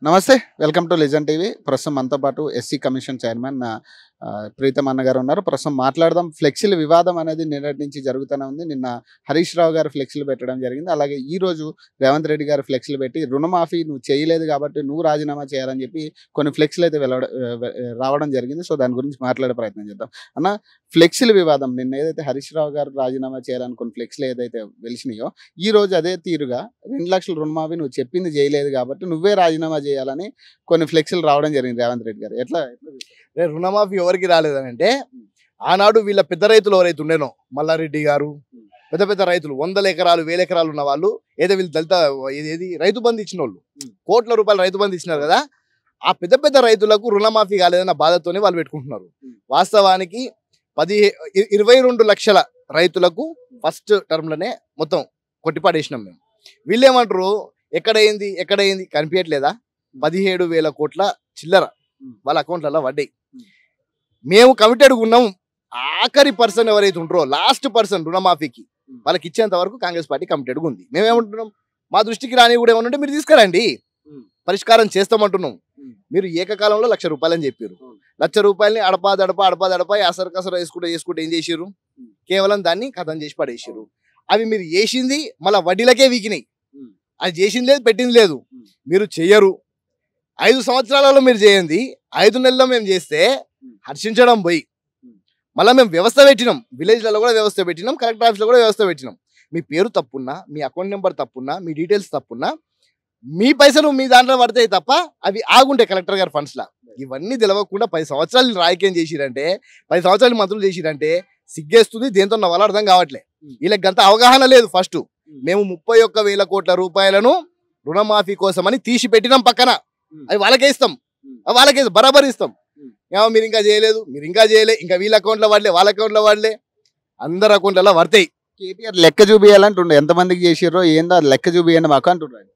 నమస్తే. Welcome to legend TV. ప్రస్తుతం మనతో పాటు ఎస్సీ కమిషన్ చైర్మన్ ప్రీతం అన్న గారు ఉన్నారు. ప్రస్తుతం మాట్లాడదాం. ఫ్లెక్సీల వివాదం అనేది నిన్నటి నుంచి జరుగుతూనే ఉంది. నిన్న హరీష్ రావు గారు ఫ్లెక్సీలు పెట్టడం జరిగింది. అలాగే ఈ రోజు రేవంత్ రెడ్డి గారు ఫ్లెక్సీలు పెట్టి రుణమాఫీ నువ్వు చేయలేదు కాబట్టి నువ్వు రాజీనామా చేయాలని చెప్పి కొన్ని ఫ్లెక్సీలు అయితే రావడం జరిగింది. సో దాని గురించి మాట్లాడే ప్రయత్నం చేద్దాం. అన్న, ఫ్లెక్సీల వివాదం నిన్న ఏదైతే హరీష్ రావు గారు రాజీనామా చేయాలనుకున్న ఫ్లెక్సీలు ఏదైతే వెలిసినాయో, ఈ రోజు అదే తీరుగా 2 లక్షల రుణమాఫీ నువ్వు చెప్పింది చేయలేదు కాబట్టి నువ్వే రాజీనామా చేయాలని కొన్ని ఫ్లెక్సీలు రావడం జరిగింది రేవంత్ రెడ్డి గారు. ఎట్లా రుణమాఫీ ఎవరికి రాలేదని అంటే, ఆనాడు వీళ్ళ పెద్ద రైతులు ఎవరైతే ఉండేనో మల్లారెడ్డి గారు, పెద్ద పెద్ద రైతులు 100 ఎకరాలు 1000 ఎకరాలు ఉన్న వాళ్ళు, ఏదో వీళ్ళు దళిత ఏది రైతు బంధు ఇచ్చిన వాళ్ళు, కోట్ల రూపాయలు రైతు బంధు ఇచ్చినారు కదా, ఆ పెద్ద పెద్ద రైతులకు రుణమాఫీ కాలేదన్న బాధతోనే వాళ్ళు పెట్టుకుంటున్నారు. వాస్తవానికి 22 లక్షల రైతులకు ఫస్ట్ టర్మ్లోనే మొత్తం కొట్టిపాడేసినాం మేము. వీళ్ళేమంటారు, ఎక్కడైంది కనిపించట్లేదా? 17,000 కోట్ల చిల్లర వాళ్ళ అకౌంట్లలో పడ్డాయి. మేము కమిటెడ్గా ఉన్నాం. ఆఖరి పర్సన్ ఎవరైతే ఉంటారో, లాస్ట్ పర్సన్ రుణమాఫీకి వాళ్ళకి ఇచ్చేంత వరకు కాంగ్రెస్ పార్టీ కమిటెడ్గా ఉంది. మేమేమంటున్నాం, మా దృష్టికి రాని కూడా ఏమన్నా ఉంటే మీరు తీసుకురండి, పరిష్కారం చేస్తామంటున్నాం. మీరు ఏకకాలంలో 1 లక్ష రూపాయలని చెప్పారు. 1 లక్ష రూపాయలని అడపా అసరు కసరు వేసుకుంటే ఏం చేసారు? కేవలం దాన్ని కథం చేసి పడేసారు. అవి మీరు చేసింది మళ్ళీ వడ్డీలకే వీకినాయి. అది చేసింది లేదు, పెట్టింది లేదు. మీరు చెయ్యరు. 5 సంవత్సరాలలో మీరు చేయండి, 5 నెలల్లో మేము చేస్తే హర్షించడం పోయి మళ్ళీ మేము వ్యవస్థ పెట్టినాం. విలేజ్లలో కూడా వ్యవస్థ పెట్టినాం, కలెక్టర్ ఆఫీస్లో కూడా వ్యవస్థ పెట్టినాం. మీ పేరు తప్పున్నా, మీ అకౌంట్ నెంబర్ తప్పున్నా, మీ డీటెయిల్స్ తప్పున్నా, మీ పైసలు మీ దాంట్లో పడతాయి తప్ప అవి ఆగుంటాయి కలెక్టర్ గారి ఫండ్స్లా. ఇవన్నీ తెలవకుండా 10 సంవత్సరాలు రాజకీయం చేసిరంటే, 10 సంవత్సరాలు మంత్రులు చేసిరంటే సిగ్గేస్తుంది. దేంతో ఉన్న వాళ్ళు అర్థం కావట్లే. వీళ్ళకి గంత అవగాహన లేదు. ఫస్ట్ మేము 31,000 కోట్ల రూపాయలను రుణమాఫీ కోసమని తీసి పెట్టినాం పక్కన. అవి వాళ్ళకే ఇస్తాం, బరాబర్ ఇస్తాం. మీరు ఇంకా చేయలేదు, ఇంకా వీళ్ళ అకౌంట్లో వాడలే, వాళ్ళ అకౌంట్లో వాడలే, అందరి అకౌంట్లలో పడతాయి. కేటీఆర్ లెక్క చూపియాలంటుండే, ఎంతమందికి చేసిర్రో ఏందో లెక్క చూపియండి మాకు అంటున్నాడు.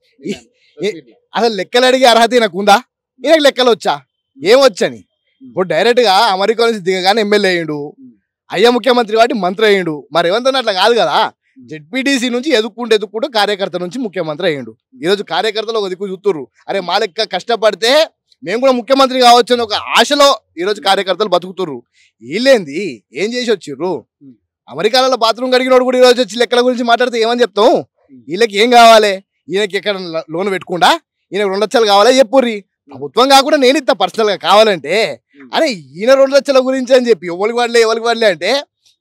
అసలు లెక్కలు అడిగే అర్హత నాకు ఉందా? ఈయనకు లెక్కలు వచ్చా? ఏమొచ్చని? ఇప్పుడు డైరెక్ట్గా అమెరికా నుంచి దిగగానే ఎమ్మెల్యే అయ్యిండు, అయ్యా ముఖ్యమంత్రి వాటి మంత్రి అయ్యిండు. మరి ఏమంతా అట్లా కాదు కదా. జెడ్పీటీసీ నుంచి ఎదుక్కుంటూ కార్యకర్త నుంచి ముఖ్యమంత్రి అయ్యిండు. ఈరోజు కార్యకర్తలు ఒక దిక్కు చూస్తుర్రు, అరే మా లెక్క కష్టపడితే మేము కూడా ముఖ్యమంత్రి కావచ్చు అని ఒక ఆశలో ఈరోజు కార్యకర్తలు బతుకుతుర్రు. వీళ్ళేంది, ఏం చేసి వచ్చిర్రు? అమెరికాలో బాత్రూమ్ కడిగినోడు కూడా ఈరోజు వచ్చి లెక్కల గురించి మాట్లాడితే ఏమని చెప్తాం? వీళ్ళకి ఏం కావాలి? ఈయనకి ఎక్కడ లోన్ పెట్టుకుండా ఈయనకు 2 లక్షలు కావాలా చెప్పుర్రి. ప్రభుత్వం కాకుండా నేను ఇస్తా పర్సనల్గా కావాలంటే. అరే ఈయన 2 లక్షల గురించి అని చెప్పి ఎవరికి వాడలే అంటే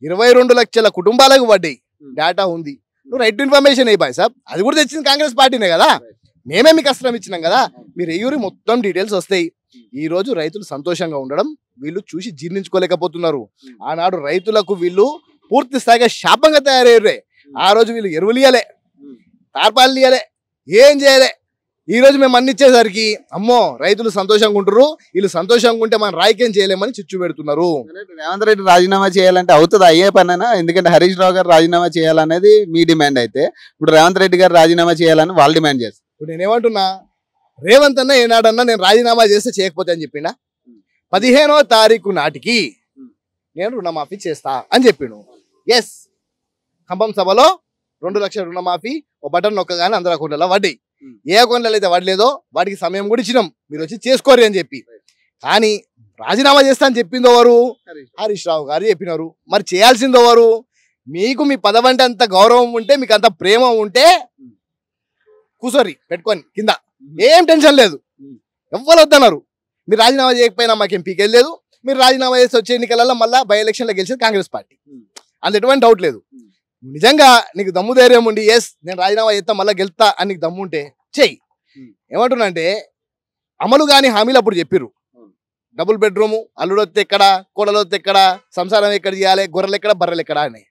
22 లక్షల కుటుంబాలకు పడ్డాయి. డేటా ఉంది. నువ్వు రైట్ టు ఇన్ఫర్మేషన్ అయ్యి బాయ్ సాబ్, అది కూడా తెచ్చింది కాంగ్రెస్ పార్టీనే కదా. మేమే మీకు కష్టం ఇచ్చినాం కదా. మీరు ఎయ్యూరి మొత్తం డీటెయిల్స్ వస్తాయి. ఈ రోజు రైతులు సంతోషంగా ఉండడం వీళ్ళు చూసి జీర్ణించుకోలేకపోతున్నారు. ఆనాడు రైతులకు వీళ్ళు పూర్తి స్థాయిగా శాపంగా తయారయ్యారే. ఆ రోజు వీళ్ళు ఎరువులు ఇయ్యలే, తార్పాలు ఇయ్యలే, ఏం చేయలే. ఈ రోజు మేము అన్ని ఇచ్చేసరికి అమ్మో రైతులు సంతోషంగా ఉంటారు, వీళ్ళు సంతోషంగా ఉంటే మనం రాజకీయం చేయలేమని చిచ్చు పెడుతున్నారు. రేవంత్ రెడ్డి రాజీనామా చేయాలంటే అవుతుంది, అయ్యే పనేనా? ఎందుకంటే హరీష్ రావు గారు రాజీనామా చేయాలనేది మీ డిమాండ్ అయితే, ఇప్పుడు రేవంత్ రెడ్డి గారు రాజీనామా చేయాలని వాళ్ళు డిమాండ్ చేస్తారు. ఇప్పుడు నేనేమంటున్నా, రేవంత్ అన్న ఏనాడన్నా నేను రాజీనామా చేస్తే చేయకపోతే అని చెప్పిండా? 15వ తారీఖు నాటికి నేను రుణమాఫీ చేస్తా అని చెప్పిండు. ఎస్, ఖమ్మం సభలో 2 లక్షల రుణమాఫీ ఒక బటన్ నొక్కగానే అందరి అకౌంట్లలో పడ్డాయి. ఏ అకౌంట్లలో అయితే పడలేదో వాటికి సమయం కూడా ఇచ్చినాం, మీరు వచ్చి చేసుకోరు అని చెప్పి. కానీ రాజీనామా చేస్తా అని చెప్పింది ఎవరు? హరీష్ రావు గారు చెప్పినారు. మరి చేయాల్సింది ఎవరు? మీకు మీ పదవంటే అంత గౌరవం ఉంటే, మీకు అంత ప్రేమ ఉంటే కూసోరి పెట్టుకొని కింద, ఏం టెన్షన్ లేదు, ఎవ్వరు వద్దన్నారు. మీరు రాజీనామా చేయకపోయినా మాకేం పీకేది లేదు. మీరు రాజీనామా చేసి వచ్చే ఎన్నికలలో మళ్ళీ బై ఎలక్షన్లో గెలిచేది కాంగ్రెస్ పార్టీ, అందులో ఎటువంటి డౌట్ లేదు. నిజంగా నీకు దమ్ము ధైర్యం ఉండి ఎస్ నేను రాజీనామా చేస్తా మళ్ళీ గెలుతా అని నీకు దమ్ము ఉంటే చెయ్యి. ఏమంటున్నా అంటే, అమలు కాని హామీలు అప్పుడు చెప్పిర్రు. డబుల్ బెడ్రూము, అల్లుడు వస్తే ఎక్కడ, కోడలు వస్తే ఎక్కడ, సంసారం ఎక్కడ చేయాలి, గొర్రెలు ఎక్కడ, బర్రెలు ఎక్కడ అని,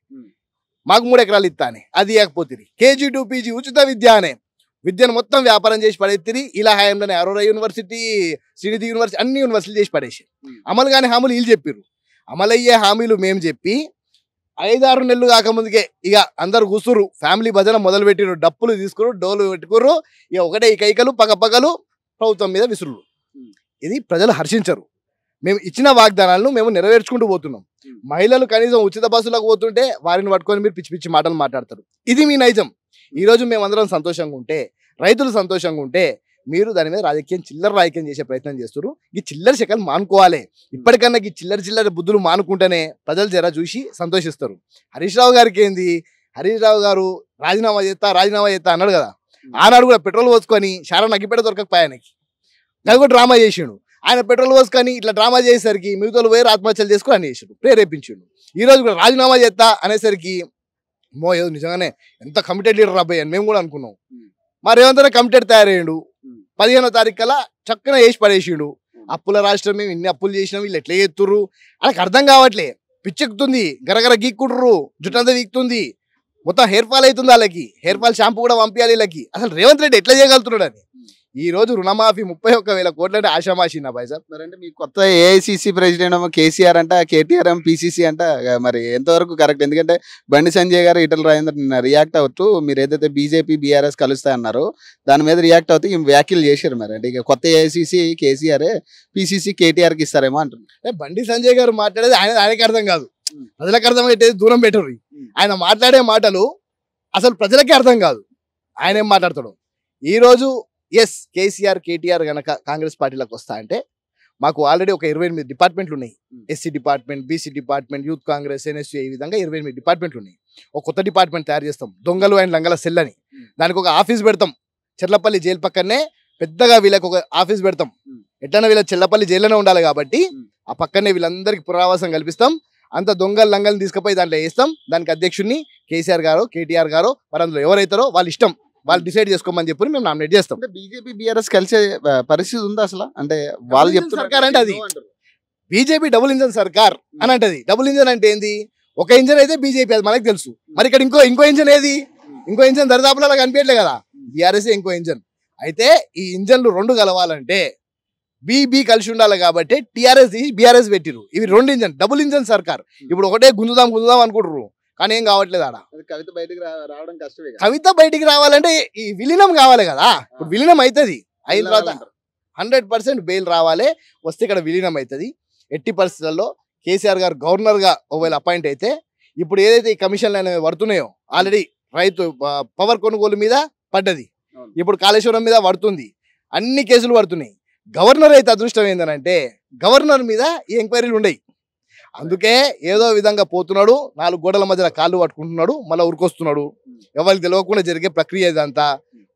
మాకు 3 ఎకరాలు ఇస్తా అని అది ఇవ్వకపోతే, KG to PG ఉచిత విద్య అనే విద్యను మొత్తం వ్యాపారం చేసి పడేత్తిరి. ఇలా హయాంలోనే అరోరా యూనివర్సిటీ, శ్రీనిధి యూనివర్సిటీ, అన్ని యూనివర్సిటీలు చేసి పడేసి అమలు కాని హామీలు వీళ్ళు చెప్పిర్రు. అమలయ్యే హామీలు మేము చెప్పి 5-6 నెలలు కాకముందుకే ఇక అందరు కూర్చురు, ఫ్యామిలీ భజన మొదలు పెట్టిరు, డప్పులు తీసుకురు, డోలు పెట్టుకుర్రు. ఇక ఒకటే ఇకైకలు పగపగలు ప్రభుత్వం మీద విసురు. ఇది ప్రజలు హర్షించరు. మేము ఇచ్చిన వాగ్దానాలను మేము నెరవేర్చుకుంటూ పోతున్నాం. మహిళలు కనీసం ఉచిత బస్సులకు పోతుంటే వారిని పట్టుకొని మీరు పిచ్చి పిచ్చి మాటలు మాట్లాడతారు. ఇది మీ నైజం. ఈరోజు మేమందరం సంతోషంగా ఉంటే, రైతులు సంతోషంగా ఉంటే, మీరు దాని మీద చిల్లర రాజకీయం చేసే ప్రయత్నం చేస్తారు. ఈ చిల్లర శకలు మానుకోవాలి. ఇప్పటికన్నా ఈ చిల్లర బుద్ధులు మానుకుంటేనే ప్రజలు జర చూసి సంతోషిస్తారు. హరీష్ రావు గారికి ఏంది, హరీష్ రావు గారు రాజీనామా చేస్తా అన్నాడు కదా. ఆనాడు కూడా పెట్రోల్ పోసుకొని శారా అగ్గిపెట్ట దొరకకపోయా ఆయనకి, అది కూడా డ్రామా చేసిండు. ఆయన పెట్రోల్ పోసుకొని ఇట్లా డ్రామా చేసేసరికి మిగతా వేరే ఆత్మహత్యలు చేసుకుని అని చేసిండు, ప్రేరేపించిండు. ఈ రోజు కూడా రాజీనామా చేస్తా అనేసరికి ఏదో నిజంగానే ఎంత కమిటెడ్ లీడర్ అబ్బాయి అని మేము కూడా అనుకున్నాం. మా రేవంత్ రెడ్డి కమిటెడ్ తయారయ్యాడు. 15వ తారీఖు కల్లా చక్కన వేసి పడేసిండు. అప్పుల రాష్ట్రం, మేము ఇన్ని అప్పులు చేసినాం, వీళ్ళు ఎట్లా చేస్తుర్రు వాళ్ళకి అర్థం కావట్లే. పిచ్చెక్కుతుంది, గరగర గీక్కుంటుర్రు, జుట్టంతా వీక్తుంది, మొత్తం హెయిర్ ఫాల్ అవుతుంది. వాళ్ళకి హెయిర్ ఫాల్ షాంపూ కూడా పంపించాలి వీళ్ళకి. అసలు రేవంత్ రెడ్డి ఎట్లా చేయగలుగుతున్నాడు అని. ఈ రోజు రుణమాఫీ 31,000 కోట్లు అంటే ఆషామాషి నా బాయ్ సార్. మరి అంటే మీ కొత్త ఏఐసిసి ప్రెసిడెంట్ ఏమో కేసీఆర్ అంట, కేటీఆర్ ఏమో పిసిసి అంట. మరి ఎంతవరకు కరెక్ట్? ఎందుకంటే బండి సంజయ్ గారు, ఈటల రాజేందర్ నిన్న రియాక్ట్ అవుతూ మీరు ఏదైతే బీజేపీ బీఆర్ఎస్ కలుస్తా అన్నారో దాని మీద రియాక్ట్ అవుతూ ఈ వ్యాఖ్యలు చేశారు. మరి అంటే ఇక కొత్త ఏఐసిసి కేసీఆర్, పిసిసి కేటీఆర్కి ఇస్తారేమో అంటున్నారు. బండి సంజయ్ గారు మాట్లాడేది ఆయనకి అర్థం కాదు, ప్రజలకు అర్థమయ్యేది దూరం పెట్టరు. ఆయన మాట్లాడే మాటలు అసలు ప్రజలకే అర్థం కాదు. ఆయన ఏం మాట్లాడతాడు. ఈరోజు ఎస్ కేసీఆర్ కేటీఆర్ గనక కాంగ్రెస్ పార్టీలకు వస్తా అంటే మాకు ఆల్రెడీ ఒక 28 డిపార్ట్మెంట్లు ఉన్నాయి. SC department, BC department, youth Congress, NSU, ఈ విధంగా 28 డిపార్ట్మెంట్లు ఉన్నాయి. ఒక కొత్త డిపార్ట్మెంట్ తయారు చేస్తాం, దొంగలు అండ్ లంగల సెల్ అని. దానికి ఒక ఆఫీస్ పెడతాం. చెర్లపల్లి జైలు పక్కనే పెద్దగా వీళ్ళకి ఒక ఆఫీస్ పెడతాం. ఎట్లన్నా వీళ్ళ చెర్లపల్లి జైల్లోనే ఉండాలి కాబట్టి ఆ పక్కనే వీళ్ళందరికీ పునరావాసం కల్పిస్తాం. అంత దొంగలు లంగల్ని తీసుకుపోయి దాంట్లో వేస్తాం. దానికి అధ్యక్షుడిని కేసీఆర్ గారు, కేటీఆర్ గారు, మరి అందులో ఎవరైతారో వాళ్ళ ఇష్టం, వాళ్ళు డిసైడ్ చేసుకోమని చెప్పి మేము నామినేట్ చేస్తాం. అంటే బీజేపీ బీఆర్ఎస్ కలిసే పరిస్థితి ఉందా అసలు? అంటే వాళ్ళు చెప్తున్నారు సర్కార్ అంటే అది బీజేపీ డబుల్ ఇంజన్ సర్కార్ అని అంటది. డబుల్ ఇంజన్ అంటే ఏంది? ఒక ఇంజన్ అయితే బీజేపీ, అది మనకు తెలుసు. మరి ఇక్కడ ఇంకో ఇంజన్ ఏది? ఇంకో ఇంజన్ దరిదాపులో అలా కనిపించట్లే కదా. బీఆర్ఎస్ ఇంకో ఇంజన్. అయితే ఈ ఇంజన్లు రెండు కలవాలంటే బీబీ కలిసి ఉండాలి కాబట్టి టీఆర్ఎస్ బీఆర్ఎస్ పెట్టిరు. ఇవి రెండు ఇంజన్, డబుల్ ఇంజన్ సర్కార్. ఇప్పుడు ఒకటే గుంజుదాం అనుకుంటున్నారు, కానీ ఏం కావట్లేదు. ఆడ కవిత బయటకు రావడం కష్టమే. కవిత బయటికి రావాలంటే ఈ విలీనం కావాలి కదా. ఇప్పుడు విలీనం అవుతుంది, అయిన తర్వాత 100% బెయిల్ రావాలి. వస్తే ఇక్కడ విలీనం అవుతుంది. ఎట్టి పరిస్థితుల్లో కేసీఆర్ గారు గవర్నర్ గా ఒకవేళ అపాయింట్ అయితే ఇప్పుడు ఏదైతే ఈ కమిషన్లు అనేవి పడుతున్నాయో, ఆల్రెడీ రైతు పవర్ కొనుగోలు మీద పడ్డది, ఇప్పుడు కాళేశ్వరం మీద పడుతుంది, అన్ని కేసులు పడుతున్నాయి. గవర్నర్ అయితే అదృష్టం ఏంటంటే గవర్నర్ మీద ఈ ఎంక్వైరీలు ఉండయి. అందుకే ఏదో విధంగా పోతున్నాడు, 4 గోడల మధ్యలో కాళ్ళు పట్టుకుంటున్నాడు, మళ్ళీ ఉరికొస్తున్నాడు. ఎవరికి తెలియకుండా జరిగే ప్రక్రియ ఇదంతా.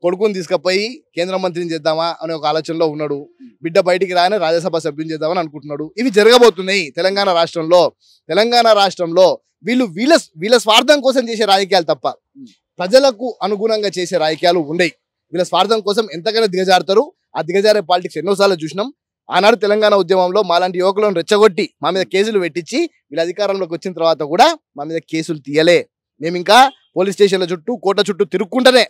కొడుకుని తీసుకుపోయి కేంద్ర మంత్రిని చేద్దామా అనే ఒక ఆలోచనలో ఉన్నాడు. బిడ్డ బయటికి రాని రాజ్యసభ సభ్యుని చేద్దామని అనుకుంటున్నాడు. ఇవి జరగబోతున్నాయి తెలంగాణ రాష్ట్రంలో. తెలంగాణ రాష్ట్రంలో వీళ్ళ స్వార్థం కోసం చేసే రాజకీయాలు తప్ప ప్రజలకు అనుగుణంగా చేసే రాజకీయాలు ఉండయి. వీళ్ళ స్వార్థం కోసం ఎంతకైనా దిగజారుతారు. ఆ దిగజారే పాలిటిక్స్ ఎన్నోసార్లు చూసినాం. ఆనాడు తెలంగాణ ఉద్యమంలో మాలాంటి యువకులను రెచ్చగొట్టి మా మీద కేసులు పెట్టించి వీళ్ళ అధికారంలోకి వచ్చిన తర్వాత కూడా మా మీద కేసులు తీయలే. మేము ఇంకా పోలీస్ స్టేషన్ల చుట్టూ, కోట చుట్టూ తిరుక్కుంటేనే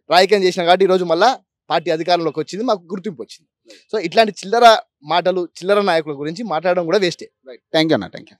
రాజకీయం చేసినాం కాబట్టి ఈరోజు మళ్ళీ పార్టీ అధికారంలోకి వచ్చింది, మాకు గుర్తింపు వచ్చింది. సో ఇట్లాంటి చిల్లర మాటలు, చిల్లర నాయకుల గురించి మాట్లాడడం కూడా వేస్టే. థ్యాంక్ యూ అన్న, థ్యాంక్ యూ.